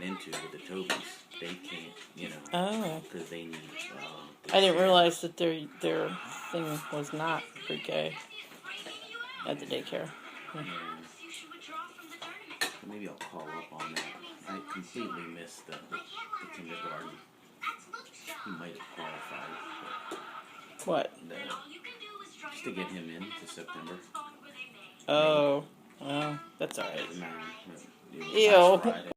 into with the Tobys. They can't, Oh. because they need. I didn't realize that their thing was not pre-K at the daycare. Yeah. So maybe I'll call up on that. I completely missed the kindergarten. He might have qualified. What? Just to get him into September. Oh. Well, that's alright. Ew.